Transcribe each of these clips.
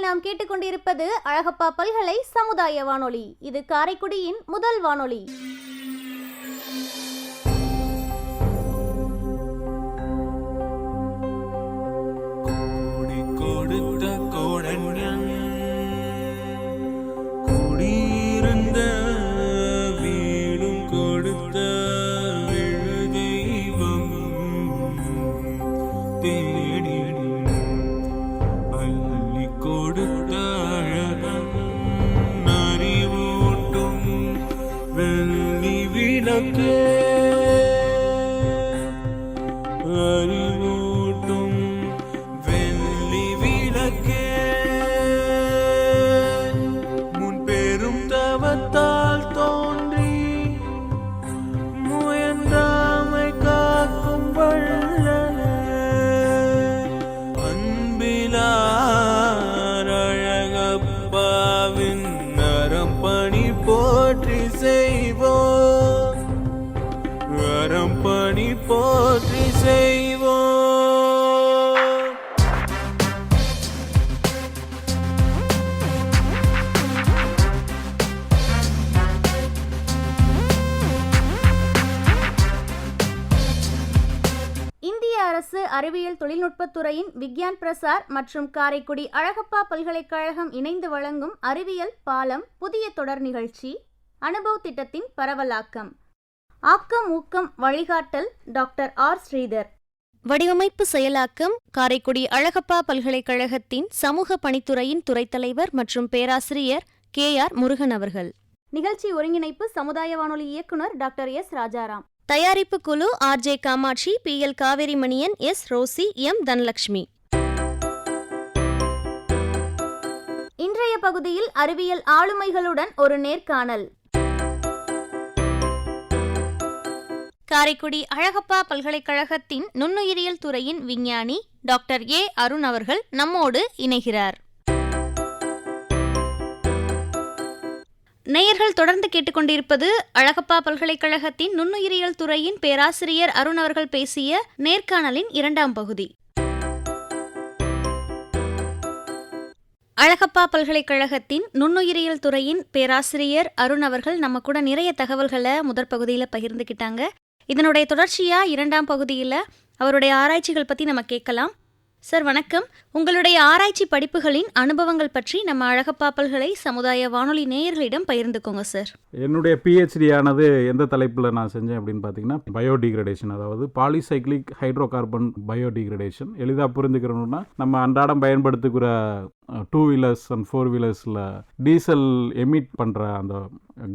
நாம் கேட்டுக்கொண்டிருப்பது அழகப்பா பல்கலை சமுதாய வானொலி. இது காரைக்குடியின் முதல் வானொலி. அறிவூட்டும் வெள்ளி விளக்கே, முன் பெரும் தவத்தால் தோன்றி முயன்றாமை காக்கும் வள்ளலே, அன்பிலார் அழகப்பாவின் நரம்பணி போற்றி செய்வோம், நரம்பணி போற்றி செய்வோம். இந்திய அரசு அறிவியல் தொழில்நுட்பத்துறையின் விக்யான் பிரசார் மற்றும் காரைக்குடி அழகப்பா பல்கலைக்கழகம் இணைந்து வழங்கும் அறிவியல் பாலம் புதிய தொடர் நிகழ்ச்சி அனுபவ திட்டத்தின் பரவலாக்கம். ஆக்கம் ஊக்கம் வழிகாட்டல் டாக்டர் ஆர் ஸ்ரீதர். வடிவமைப்பு செயலாக்கம் காரைக்குடி அழகப்பா பல்கலைக்கழகத்தின் சமூக பணித்துறையின் துறைத் தலைவர் மற்றும் பேராசிரியர் KR முருகன் அவர்கள். நிகழ்ச்சி ஒருங்கிணைப்பு சமுதாய வானொலி இயக்குனர் டாக்டர் S ராஜாராம். தயாரிப்பு குழு RJ Kamatchi, PL Kaveri Maniyan, S Rosy, M Dhanalakshmi. இன்றைய பகுதியில் அறிவியல் ஆளுமைகளுடன் ஒரு நேர்காணல். காரைக்குடி அழகப்பா பல்கலைக்கழகத்தின் நுண்ணுயிரியல் துறையின் விஞ்ஞானி டாக்டர் A அருண் அவர்கள் நம்மோடு இணைகிறார். நேயர்கள் தொடர்ந்து கேட்டுக்கொண்டிருப்பது அழகப்பா பல்கலைக்கழகத்தின் நுண்ணுயிரியல் துறையின் பேராசிரியர் அருண் அவர்கள் பேசிய நேர்காணலின் 2ஆம் பகுதி. அழகப்பா பல்கலைக்கழகத்தின் நுண்ணுயிரியல் துறையின் பேராசிரியர் அருண் அவர்கள் நம்ம கூட நிறைய தகவல்களை முதற் பகுதியில் பகிர்ந்துக்கிட்டாங்க. இதனுடைய தொடர்ச்சியா 2ஆம் பகுதியில் அவருடைய ஆராய்ச்சிகள் பற்றி நம்ம கேட்கலாம். சார் வணக்கம். உங்களுடைய ஆராய்ச்சி படிப்புகளின் அனுபவங்கள் பற்றி நம்ம அழகப்பா பல்கலை சமுதாய வானொலி நேயர்களிடம் பகிர்ந்துக்கோங்க சார். என்னுடைய PhD ஆனது எந்த தலைப்பில் நான் செஞ்சேன் அப்படின்னு பார்த்தீங்கன்னா பயோடிகிரடேஷன், அதாவது பாலிசைக்ளிக் ஹைட்ரோகார்பன் பயோடிகிரடேஷன். எளிதாக புரிந்துக்கிறோம்னா நம்ம அன்றாடம் பயன்படுத்துகிற 2 வீலர்ஸ் அண்ட் 4 வீலர்ஸில் டீசல் எமிட் பண்ணுற அந்த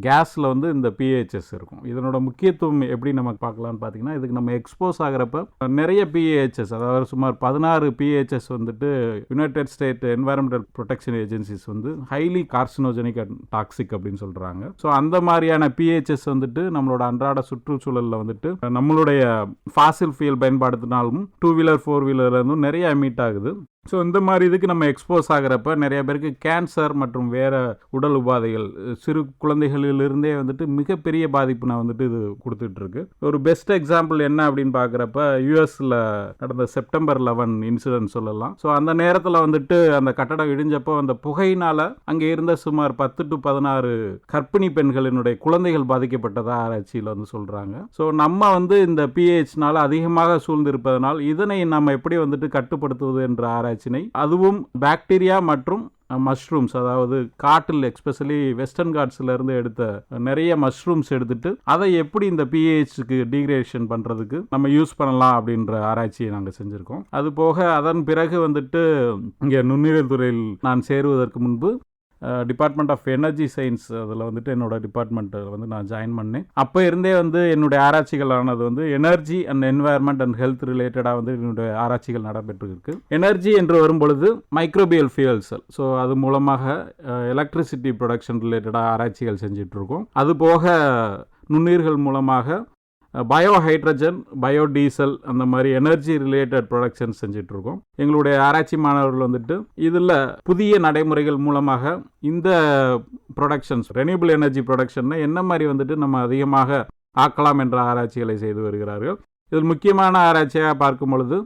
கேஸில் வந்து இந்த PHS இருக்கும். இதனோட முக்கியத்துவம் எப்படி நம்ம பார்க்கலான்னு பார்த்தீங்கன்னா, இதுக்கு நம்ம எக்ஸ்போஸ் ஆகிறப்ப நிறைய PHS, அதாவது சுமார் 16 PHS வந்துட்டு United state environmental protection agencies வந்து ஹைலி கார்சினோஜெனிக் அண்ட் டாக்ஸிக் அப்படின்னு சொல்கிறாங்க. ஸோ அந்த மாதிரியான PHS வந்துட்டு நம்மளோட அன்றாட சுற்றுச்சூழலில் வந்துட்டு நம்மளுடைய ஃபாசில் ஃபியூல் பயன்படுத்தினாலும் 2 வீலர் 4 வீலர்லேருந்தும் நிறைய எமிட் ஆகுது. ஸோ இந்த மாதிரி இதுக்கு நம்ம எக்ஸ்போஸ் ஆகிறப்ப நிறைய பேருக்கு கேன்சர் மற்றும் வேறு உடல் உபாதைகள் சிறு குழந்தைகளிலிருந்தே வந்துட்டு மிகப்பெரிய பாதிப்பு நான் வந்துட்டு இது கொடுத்துட்ருக்கு. ஒரு பெஸ்ட் எக்ஸாம்பிள் என்ன அப்படின்னு பார்க்குறப்ப யூஎஸில் நடந்த செப்டம்பர் 11 இன்சிடென்ட் சொல்லலாம். ஸோ அந்த நேரத்தில் வந்துட்டு அந்த கட்டடம் இடிஞ்சப்போ அந்த புகையினால் அங்கே இருந்த சுமார் 10 to 16 கர்ப்பிணி பெண்களினுடைய குழந்தைகள் பாதிக்கப்பட்டதாக ஆராய்ச்சியில் வந்து சொல்கிறாங்க. ஸோ நம்ம வந்து இந்த PHனால அதிகமாக சூழ்ந்திருப்பதனால் இதனை நம்ம எப்படி வந்துட்டு கட்டுப்படுத்துவது என்ற ஆராய்ச்சினை, அதுவும் பாக்டீரியா மற்றும் மஷ்ரூம்ஸ், அதாவது காட்டில் எஸ்பெஷலி வெஸ்டர்ன் காட்ஸ்ல இருந்து எடுத்த நிறைய மஷ்ரூம்ஸ் எடுத்துட்டு அதை எப்படி இந்த PHக்கு டீக்ரேடேஷன் பண்றதுக்கு நம்ம யூஸ் பண்ணலாம் அப்படின்ற ஆராய்ச்சியை நாங்கள் செஞ்சிருக்கோம். அது போக அதன் பிறகு வந்துட்டு இங்கே நுண்ணுயிரியல் துறையில் நான் சேருவதற்கு முன்பு டிபார்ட்மெண்ட் ஆஃப் எனர்ஜி சயின்ஸ், அதில் வந்துட்டு என்னோட டிபார்ட்மெண்ட்டில் வந்து நான் ஜாயின் பண்ணேன். அப்போ இருந்தே வந்து என்னுடைய ஆராய்ச்சிகளானது வந்து energy and environment and health ரிலேட்டடாக வந்து என்னுடைய ஆராய்ச்சிகள் நடைபெற்றிருக்கு. எனர்ஜி என்று வரும்பொழுது மைக்ரோபியல் ஃபியூயல்ஸ், ஸோ அது மூலமாக எலக்ட்ரிசிட்டி ப்ரொடக்ஷன் ரிலேட்டடாக ஆராய்ச்சிகள் செஞ்சிட்ருக்கோம். அது போக நுண்ணுயிர்கள் மூலமாக பயோ ஹைட்ரஜன், பயோடீசல், அந்த மாதிரி எனர்ஜி ரிலேட்டட் ப்ரொடக்ஷன் செஞ்சிட்ருக்கோம். எங்களுடைய ஆராய்ச்சி மாணவர்கள் வந்துட்டு இதில் புதிய நடைமுறைகள் மூலமாக இந்த ப்ரொடக்ஷன்ஸ், ரெனியூபிள் எனர்ஜி ப்ரொடக்ஷன் என்ன மாதிரி வந்துட்டு நம்ம அதிகமாக ஆக்கலாம் என்ற ஆராய்ச்சிகளை செய்து வருகிறார்கள். இதில் முக்கியமான ஆராய்ச்சியாக பார்க்கும் பொழுது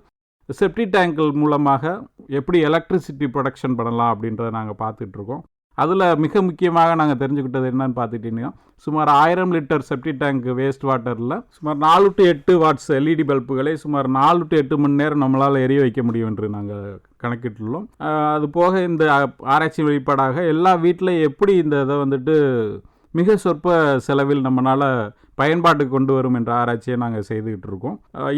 செப்டி டேங்கிள் மூலமாக எப்படி எலக்ட்ரிசிட்டி ப்ரொடக்ஷன் பண்ணலாம் அப்படின்றத நாங்கள் பார்த்துட்ருக்கோம். அதில் மிக முக்கியமாக நாங்கள் தெரிஞ்சுக்கிட்டது என்னன்னு பார்த்துக்கிட்டிங்கன்னா, சுமார் 1000 லிட்டர் செப்டி டேங்க் வேஸ்ட் வாட்டரில் சுமார் 4 to 8 வாட்ஸ் எல்இடி பல்புகளை சுமார் 4 to 8 மணி நேரம் நம்மளால் எரிய வைக்க முடியும் என்று நாங்கள் கணக்கிட்டுள்ளோம். அது போக இந்த ஆராய்ச்சி வெளிப்பாடாக எல்லா வீட்டிலையும் எப்படி இந்த இதை வந்துட்டு மிக சொற்ப செலவில் நம்மளால் பயன்பாட்டுக்கு கொண்டு வரும் என்ற ஆராய்ச்சியை நாங்கள் செய்துக்கிட்டு இருக்கோம்.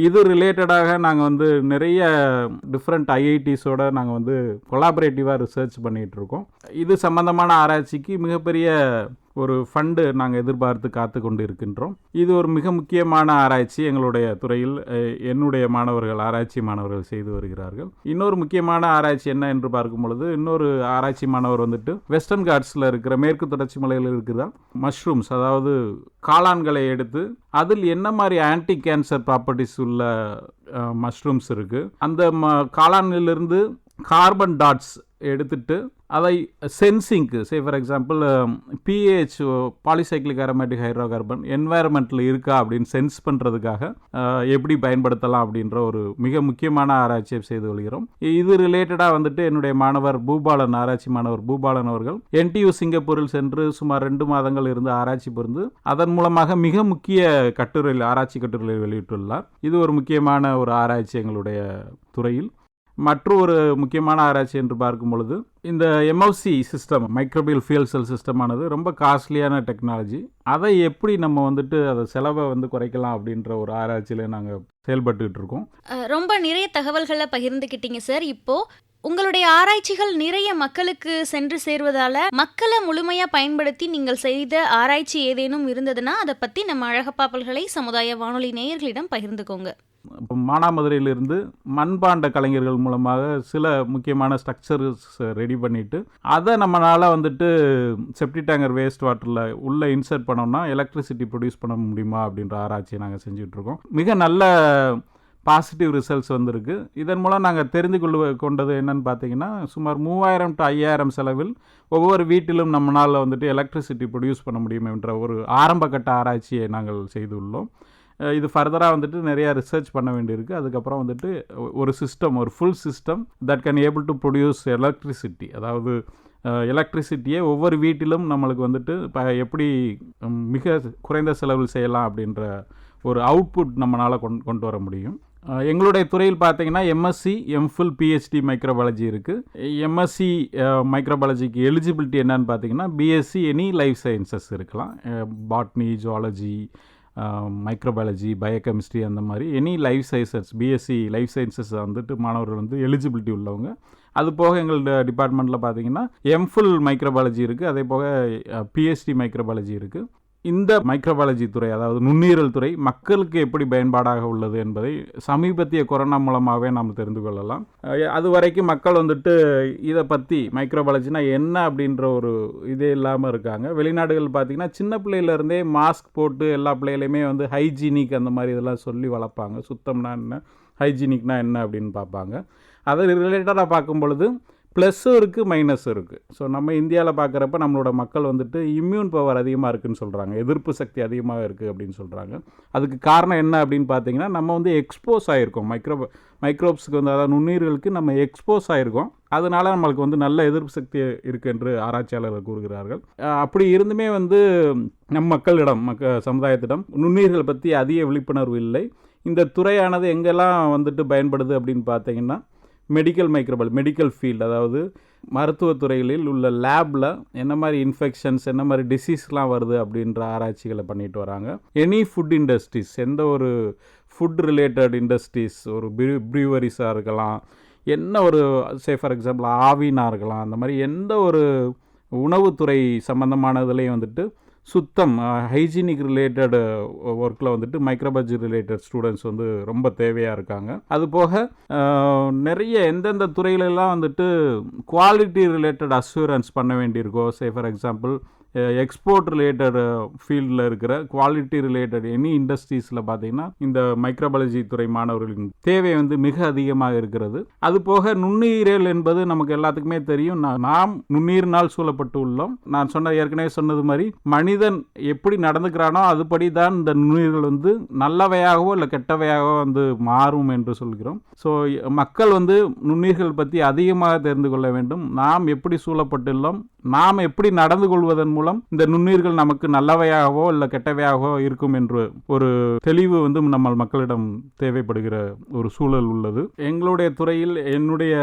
இது ரிலேட்டடாக நாங்கள் வந்து நிறைய டிஃப்ரெண்ட் ஐஐடிஸோட நாங்கள் வந்து கொலாபரேட்டிவாக ரிசர்ச் பண்ணிகிட்டு இருக்கோம். இது சம்பந்தமான ஆராய்ச்சிக்கு மிகப்பெரிய ஒரு ஃபண்டு நாங்கள் எதிர்பார்த்து காத்து கொண்டு இருக்கின்றோம். இது ஒரு மிக முக்கியமான ஆராய்ச்சி எங்களுடைய துறையில் என்னுடைய மாணவர்கள் ஆராய்ச்சி மாணவர்கள் செய்து வருகிறார்கள். இன்னொரு முக்கியமான ஆராய்ச்சி என்ன என்று பார்க்கும் பொழுது, இன்னொரு ஆராய்ச்சி மாணவர் வந்துட்டு வெஸ்டர்ன் காட்ஸில் இருக்கிற மேற்கு தொடர்ச்சி மலையில் இருக்கிற மஷ்ரூம்ஸ், அதாவது காளான்களை எடுத்து அதில் என்ன மாதிரி ஆன்டி கேன்சர் ப்ராப்பர்ட்டிஸ் உள்ள மஷ்ரூம்ஸ் இருக்குது, அந்த காளானிலிருந்து கார்பன் டாட்ஸ் எடுத்துட்டு அதை சென்சிங்க்கு, say for example PH polycyclic aromatic hydrocarbon என்வாயர்மெண்ட்டில் இருக்கா அப்படின்னு சென்ஸ் பண்ணுறதுக்காக எப்படி பயன்படுத்தலாம் அப்படின்ற ஒரு மிக முக்கியமான ஆராய்ச்சியை செய்து வருகிறோம். இது ரிலேட்டடாக வந்துட்டு என்னுடைய மாணவர் பூபாலன், ஆராய்ச்சி மாணவர் பூபாலன் அவர்கள் NTU சிங்கப்பூரில் சென்று சுமார் 2 மாதங்கள் இருந்து ஆராய்ச்சி புரிந்து அதன் மூலமாக மிக முக்கிய ஆராய்ச்சி கட்டுரைகளை வெளியிட்டுள்ளார். இது ஒரு முக்கியமான ஒரு ஆராய்ச்சி எங்களுடைய துறையில். மற்றொரு முக்கியமான ஆராய்ச்சி என்று பார்க்கும் பொழுது, இந்த MFC system, microbial fuel cell சிஸ்டமானது ரொம்ப காஸ்ட்லியான டெக்னாலஜி. அதை எப்படி நம்ம வந்துட்டு அதை செலவை வந்து குறைக்கலாம் அப்படின்ற ஒரு ஆராய்ச்சியில் நாங்கள் செயல்பட்டுக்கிட்டு இருக்கோம். ரொம்ப நிறைய தகவல்களை பகிர்ந்துக்கிட்டீங்க சார். இப்போ உங்களுடைய ஆராய்ச்சிகள் நிறைய மக்களுக்கு சென்று சேர்வதால மக்களை முழுமையாக பயன்படுத்தி நீங்கள் செய்த ஆராய்ச்சி ஏதேனும் இருந்ததுன்னா அதை பற்றி நம்ம அழகப்பா பல்கலை சமுதாய வானொலி நேயர்களிடம் பகிர்ந்துக்கோங்க. மானாமதுரையிலிருந்து மண்பாண்ட கலைஞர்கள் மூலமாக சில முக்கியமான ஸ்ட்ரக்சர்ஸ் ரெடி பண்ணிவிட்டு அதை நம்மளால் வந்துட்டு செப்டி டேங்கர் வேஸ்ட் வாட்டரில் உள்ளே இன்சர்ட் பண்ணோம்னா எலக்ட்ரிசிட்டி ப்ரொடியூஸ் பண்ண முடியுமா அப்படின்ற ஆராய்ச்சியை நாங்கள் செஞ்சுட்ருக்கோம். மிக நல்ல பாசிட்டிவ் ரிசல்ட்ஸ் வந்திருக்கு. இதன் மூலம் நாங்கள் தெரிந்து கொண்டது என்னன்னு பார்த்தீங்கன்னா, சுமார் 3000 to 5000 செலவில் ஒவ்வொரு வீட்டிலும் நம்மளால் வந்துட்டு எலக்ட்ரிசிட்டி ப்ரொடியூஸ் பண்ண முடியும் என்ற ஒரு ஆரம்ப கட்ட ஆராய்ச்சியை நாங்கள் செய்துள்ளோம். இது ஃபர்தராக வந்துட்டு நிறையா ரிசர்ச் பண்ண வேண்டியிருக்கு. அதுக்கப்புறம் வந்துட்டு ஒரு சிஸ்டம், ஒரு full system that can able to produce electricity, அதாவது எலக்ட்ரிசிட்டியை ஒவ்வொரு வீட்டிலும் நம்மளுக்கு வந்துட்டு இப்போ எப்படி மிக குறைந்த செலவில் செய்யலாம் அப்படின்ற ஒரு அவுட்புட் நம்மளால் கொண்டு வர முடியும். எங்களுடைய துறையில் பார்த்தீங்கன்னா MSc, MPhil, PhD மைக்ரோபாலஜி இருக்குது. MSc மைக்ரோபாலஜிக்கு எலிஜிபிலிட்டி என்னன்னு பார்த்தீங்கன்னா, BSc எனி லைஃப் சயின்சஸ் இருக்கலாம். பாட்னி, ஜுவாலஜி, மைக்ரோபாலஜி, பயோகெமிஸ்ட்ரி, அந்த மாதிரி any life sciences, BSc life sciences வந்துட்டு மாணவர்கள் வந்து எலிஜிபிலிட்டி உள்ளவங்க. அது போக எங்களோட டிபார்ட்மெண்ட்டில் பார்த்தீங்கன்னா MPhil மைக்ரோபாலஜி இருக்குது, அதே போக PhD மைக்ரோபாலஜி இருக்குது. இந்த மைக்ரோபாலஜி துறை, அதாவது நுண்ணுயிரல் துறை, மக்களுக்கு எப்படி பயன்பாடாக உள்ளது என்பதை சமீபத்திய கொரோனா மூலமாகவே நாம் தெரிந்து கொள்ளலாம். அது வரைக்கும் மக்கள் வந்துட்டு இதை பற்றி மைக்ரோபாலஜினா என்ன அப்படின்ற ஒரு இதே இல்லாமல் இருக்காங்க. வெளிநாடுகள் பார்த்திங்கன்னா சின்ன பிள்ளையிலேருந்தே மாஸ்க் போட்டு எல்லா பிள்ளைகளையுமே வந்து ஹைஜீனிக் அந்த மாதிரி இதெல்லாம் சொல்லி வளர்ப்பாங்க. சுத்தம்னா என்ன, ஹைஜீனிக்னா என்ன அப்படின்னு பார்ப்பாங்க. அதை ரிலேட்டடாக பார்க்கும் பொழுது ப்ளஸ்ஸும் இருக்குது, மைனஸும் இருக்குது. ஸோ நம்ம இந்தியாவில் பார்க்குறப்ப நம்மளோட மக்கள் வந்துட்டு இம்யூன் பவர் அதிகமாக இருக்குதுன்னு சொல்கிறாங்க, எதிர்ப்பு சக்தி அதிகமாக இருக்குது அப்படின்னு சொல்கிறாங்க. அதுக்கு காரணம் என்ன அப்படின்னு பார்த்தீங்கன்னா, நம்ம வந்து எக்ஸ்போஸ் ஆகிருக்கோம் மைக்ரோப்ஸுக்கு வந்து, அதாவது நுண்ணுயிர்களுக்கு நம்ம எக்ஸ்போஸ் ஆகிருக்கோம். அதனால் நம்மளுக்கு வந்து நல்ல எதிர்ப்பு சக்தி இருக்குது என்று ஆராய்ச்சியாளர்கள் கூறுகிறார்கள். அப்படி இருந்துமே வந்து நம் மக்களிடம், சமுதாயத்திடம் நுண்ணுயிர்கள் பற்றி அதிக விழிப்புணர்வு இல்லை. இந்த துறையானது எங்கெல்லாம் வந்துட்டு பயன்படுது அப்படின்னு பார்த்தீங்கன்னா, மெடிக்கல் ஃபீல்டு, அதாவது மருத்துவத்துறைகளில் உள்ள லேபில் என்ன மாதிரி இன்ஃபெக்ஷன்ஸ், என்ன மாதிரி டிசீஸ்லாம் வருது அப்படின்ற ஆராய்ச்சிகளை பண்ணிட்டு வராங்க. எனி ஃபுட் இண்டஸ்ட்ரீஸ், எந்த ஒரு ஃபுட் ரிலேட்டட் இண்டஸ்ட்ரீஸ், ஒரு ப்ரீவரிஸாக இருக்கலாம், என்ன ஒரு சே ஃபார் எக்ஸாம்பிள் ஆவினாக இருக்கலாம், அந்த மாதிரி எந்த ஒரு உணவுத்துறை சம்மந்தமானதுலேயும் வந்துட்டு சுத்தம், ஹைஜீனிக் ரிலேட்டட் ஒர்க்கில் வந்துட்டு மைக்ரோபாலஜி ரிலேட்டட் ஸ்டூடெண்ட்ஸ் வந்து ரொம்ப தேவையாக இருக்காங்க. அதுபோக நிறைய எந்தெந்த துறையிலெல்லாம் வந்துட்டு குவாலிட்டி ரிலேட்டட் அஷூரன்ஸ் பண்ண வேண்டியிருக்கோ, say for example export related ஃபீல்டில் இருக்கிற குவாலிட்டி ரிலேட்டட் எனி இண்டஸ்ட்ரீஸில் பார்த்தீங்கன்னா இந்த மைக்ரோபாலஜி துறை மாணவர்களின் தேவை வந்து மிக அதிகமாக இருக்கிறது. அது போக நுண்ணுயிரியல் என்பது நமக்கு எல்லாத்துக்குமே தெரியும். நாம் நுண்ணுயிரினால் சூழப்பட்டு உள்ளோம். நான் ஏற்கனவே சொன்னது மாதிரி மனிதன் எப்படி நடந்துக்கிறானோ அதுபடி தான் இந்த நுண்ணுயிர்கள் வந்து நல்லவையாகவோ இல்லை கெட்டவையாகவோ வந்து மாறும் என்று சொல்கிறோம். ஸோ மக்கள் வந்து நுண்ணுயிர்கள் பற்றி அதிகமாக தெரிந்து கொள்ள வேண்டும். நாம் எப்படி சூழப்பட்டுள்ளோம், நாம் எப்படி நடந்து கொள்வதன் மூலம் இந்த நுண்ணுயிர்கள் நமக்கு நல்லவையாகவோ இல்லை கெட்டவையாகவோ இருக்கும் என்று ஒரு தெளிவு வந்து நம்ம மக்களிடம் தேவைப்படுகிற ஒரு சூழல் உள்ளது. எங்களுடைய துறையில் என்னுடைய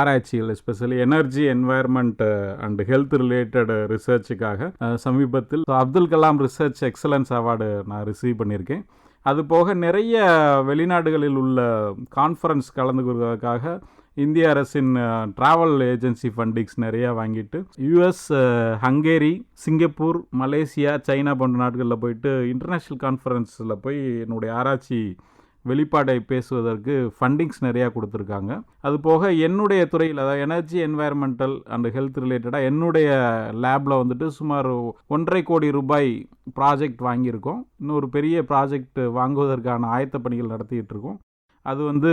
ஆராய்ச்சிகள் especially energy, environment and health related ரிசர்ச்சுக்காக சமீபத்தில் Abdul Kalam research excellence award நான் ரிசீவ் பண்ணியிருக்கேன். அது போக நிறைய வெளிநாடுகளில் உள்ள கான்ஃபரன்ஸ் கலந்து கொள்வதற்காக இந்திய அரசின் ட்ராவல் ஏஜென்சி ஃபண்டிங்ஸ் நிறையா வாங்கிட்டு US, Hungary, Singapore, Malaysia, China போன்ற நாடுகளில் போயிட்டு இன்டர்நேஷ்னல் கான்ஃபரன்ஸில் போய் என்னுடைய ஆராய்ச்சி வெளிப்பாடை பேசுவதற்கு ஃபண்டிங்ஸ் நிறையா கொடுத்துருக்காங்க. அது போக என்னுடைய துறையில், அதாவது எனர்ஜி, என்வாயர்மெண்டல் அண்ட் ஹெல்த் ரிலேட்டடாக என்னுடைய லேபில் வந்துட்டு சுமார் 1.5 கோடி ரூபாய் ப்ராஜெக்ட் வாங்கியிருக்கோம். இன்னொரு பெரிய ப்ராஜெக்ட் வாங்குவதற்கான ஆயத்த பணிகள் நடத்திக்கிட்டு இருக்கோம். அது வந்து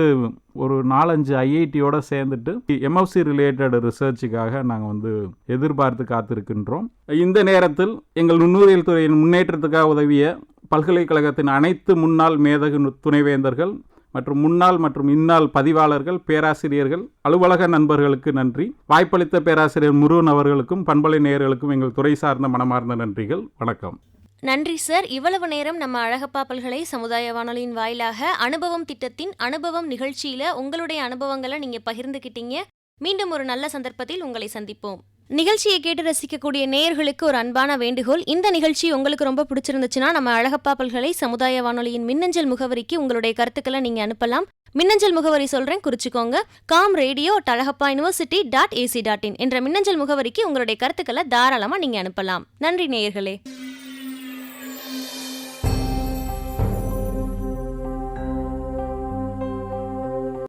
ஒரு 4-5 ஐஐடியோடு சேர்ந்துட்டு எம்எஃப்சி ரிலேட்டட் ரிசர்ச்சுக்காக நாங்கள் வந்து எதிர்பார்த்து காத்திருக்கின்றோம். இந்த நேரத்தில் எங்கள் நுண்ணுயிரியல் துறையின் முன்னேற்றத்துக்காக உதவிய பல்கலைக்கழகத்தின் அனைத்து முன்னாள் மேதகு துணைவேந்தர்கள் மற்றும் முன்னாள் மற்றும் இந்நாள் பதிவாளர்கள், பேராசிரியர்கள், அலுவலக நண்பர்களுக்கு நன்றி. வாய்ப்பளித்த பேராசிரியர் முருகன் அவர்களுக்கும் பண்பலை நேயர்களுக்கும் எங்கள் துறை சார்ந்த மனமார்ந்த நன்றிகள். வணக்கம். நன்றி சார். இவ்வளவு நேரம் நம்ம அழகப்பா பல்கலை சமுதாய வானொலியின் வாயிலாக அனுபவம் திட்டத்தின் அனுபவம் நிகழ்ச்சியில் உங்களுடைய அனுபவங்களை நீங்கள் பகிர்ந்துக்கிட்டீங்க. மீண்டும் ஒரு நல்ல சந்தர்ப்பத்தில் உங்களை சந்திப்போம். நிகழ்ச்சியை கேட்டு ரசிக்கக்கூடிய நேயர்களுக்கு ஒரு அன்பான வேண்டுகோள். இந்த நிகழ்ச்சி உங்களுக்கு ரொம்ப பிடிச்சிருந்துச்சுன்னா நம்ம அழகப்பா பல்கலை சமுதாய வானொலியின் மின்னஞ்சல் முகவரிக்கு உங்களுடைய கருத்துக்களை நீங்கள் அனுப்பலாம். மின்னஞ்சல் முகவரி சொல்கிறேன், குறிச்சிக்கோங்க. comradio@alagappauniversity.ac.in என்ற மின்னஞ்சல் முகவரிக்கு உங்களுடைய கருத்துக்களை தாராளமாக நீங்கள் அனுப்பலாம். நன்றி நேயர்களே.